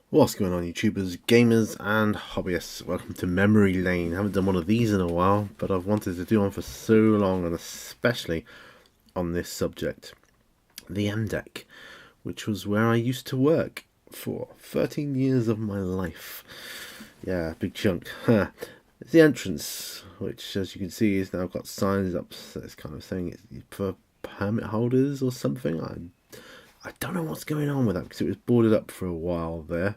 What's going on, YouTubers, gamers, and hobbyists? Welcome to Memory Lane. I haven't done one of these in a while, but I've wanted to do one for so long, and especially on this subject. The MDEC, which was where I used to work for 13 years of my life. Yeah, big chunk. It's the entrance, which, as you can see, is now got signs up. So it's kind of saying it's for permit holders or something. I don't know what's going on with that because it was boarded up for a while there.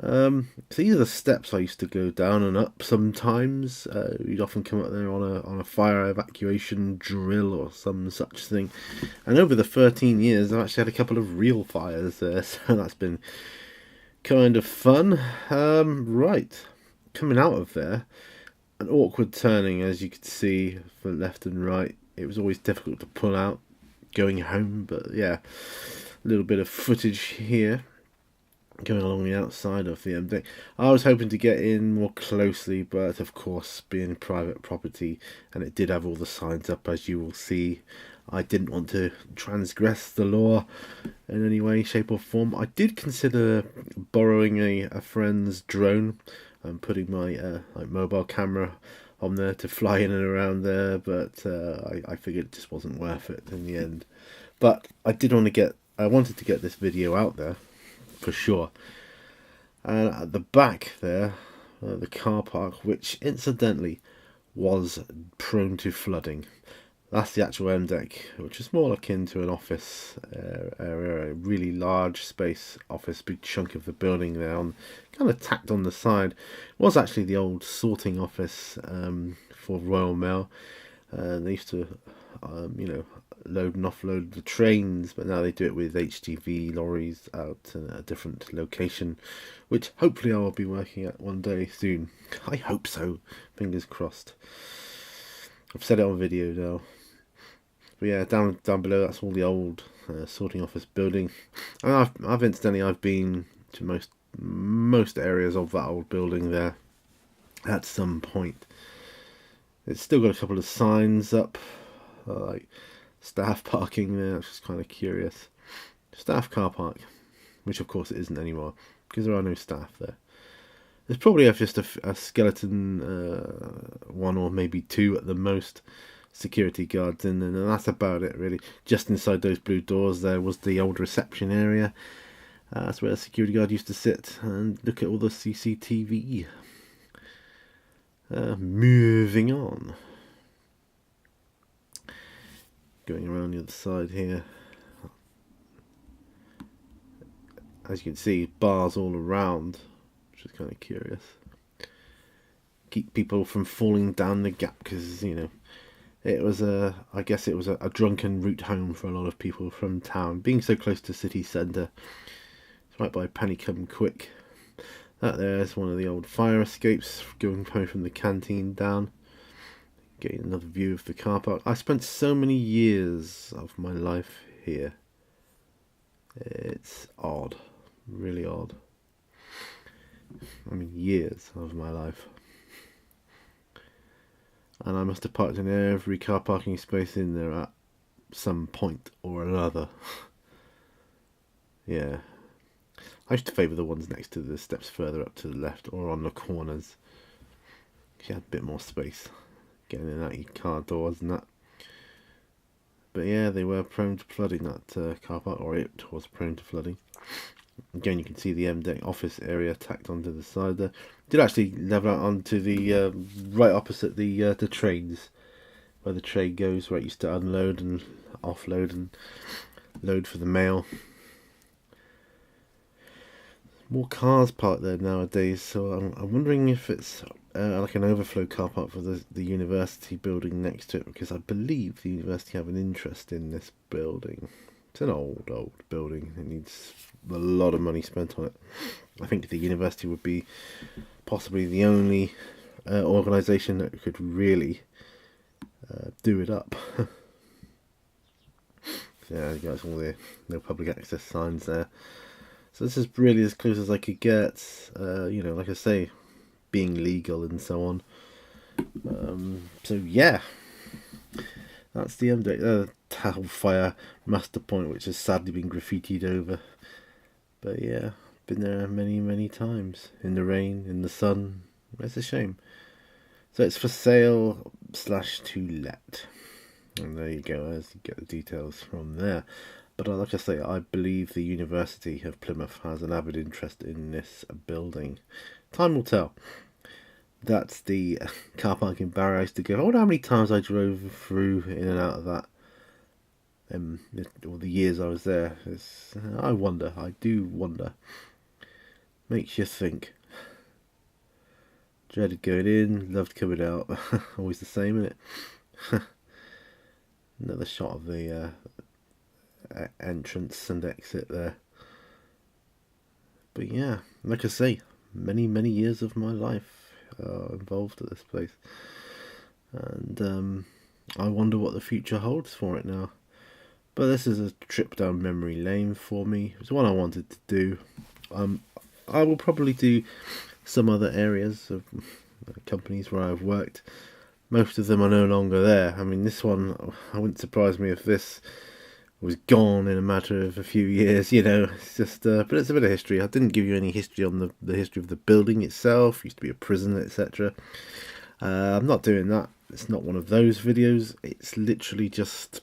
So these are the steps I used to go down and up sometimes. You'd often come up there on a fire evacuation drill or some such thing. And over the 13 years, I've actually had a couple of real fires there, so that's been kind of fun. Right, coming out of there, an awkward turning, as you could see, for left and right. It was always difficult to pull out going home, but yeah, a little bit of footage here going along the outside of the MDEC. I was hoping to get in more closely, but of course, being private property, and it did have all the signs up, as you will see, I didn't want to transgress the law in any way, shape or form. I did consider borrowing a friend's drone and putting my mobile camera on there to fly in and around there, but I figured it just wasn't worth it in the end. But I wanted to get this video out there for sure. And at the back there, the car park, which incidentally was prone to flooding. That's the actual MDEC, which is more akin to an office area, a really large space office, big chunk of the building there, kind of tacked on the side. It was actually the old sorting office for Royal Mail. They used to, load and offload the trains, but now they do it with HGV lorries out in a different location, which hopefully I will be working at one day soon. I hope so. Fingers crossed. I've said it on video now. But yeah, down below, that's all the old sorting office building. And I've been to most areas of that old building there at some point. It's still got a couple of signs up, like staff parking there, which is kind of curious. Staff car park, which of course it isn't anymore because there are no staff there. There's probably just a skeleton, one or maybe two at the most, security guards in, and that's about it really. Just inside those blue doors there was the old reception area. That's where a security guard used to sit and look at all the CCTV. Moving on. Going around the other side here. As you can see, bars all around, which is kind of curious. Keep people from falling down the gap because, it was I guess it was a drunken route home for a lot of people from town. Being so close to city centre, it's right by Penny Come Quick. That there is one of the old fire escapes going home from the canteen down. Getting another view of the car park. I spent so many years of my life here. It's odd, really odd. I mean, years of my life. And I must have parked in every car parking space in there at some point or another. Yeah. I used to favour the ones next to the steps further up to the left or on the corners. You had a bit more space getting in and out your car doors and that. But yeah, they were prone to flooding, that car park, or it was prone to flooding. Again, you can see the MDEC office area tacked onto the side there. Did actually level out onto the right opposite the trains, where the train goes, where it used to unload and offload and load for the mail. More cars parked there nowadays, so I'm wondering if it's like an overflow car park for the university building next to it, because I believe the university have an interest in this building. It's an old building. It needs a lot of money spent on it. I think the university would be possibly the only organisation that could really do it up. Yeah, you guys, all the no public access signs there. So this is really as close as I could get. Like I say, being legal and so on. So yeah, that's the MDEC. Hellfire Master Point, which has sadly been graffitied over. But yeah, been there many, many times. In the rain, in the sun. It's a shame. So it's for sale / to let. And there you go, as you get the details from there. But like I say, I believe the University of Plymouth has an avid interest in this building. Time will tell. That's the car parking barrier I used to go. I wonder how many times I drove through in and out of that. All the years I was there. I wonder. I do wonder. Makes you think. Dreaded going in, loved coming out. Always the same, isn't it? Another shot of the entrance and exit there. But yeah, like I say, many, many years of my life involved at this place. And I wonder what the future holds for it now. But this is a trip down memory lane for me. It's one I wanted to do. I will probably do some other areas of companies where I've worked. Most of them are no longer there. I mean, this one, I wouldn't surprise me if this was gone in a matter of a few years, you know. It's just, but it's a bit of history. I didn't give you any history on the history of the building itself. It used to be a prison, etc. I'm not doing that. It's not one of those videos. It's literally just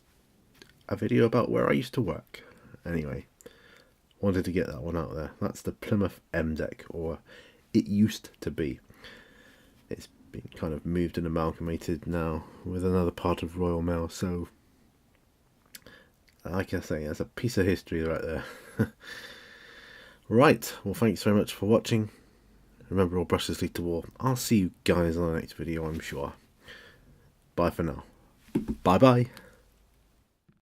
a video about where I used to work. Anyway, wanted to get that one out there. That's the Plymouth MDEC, or it used to be. It's been kind of moved and amalgamated now with another part of Royal Mail, so like I say, that's a piece of history right there. Right, well, thanks very much for watching. Remember, all brushes lead to war. I'll see you guys on the next video, I'm sure. Bye for now. Bye bye.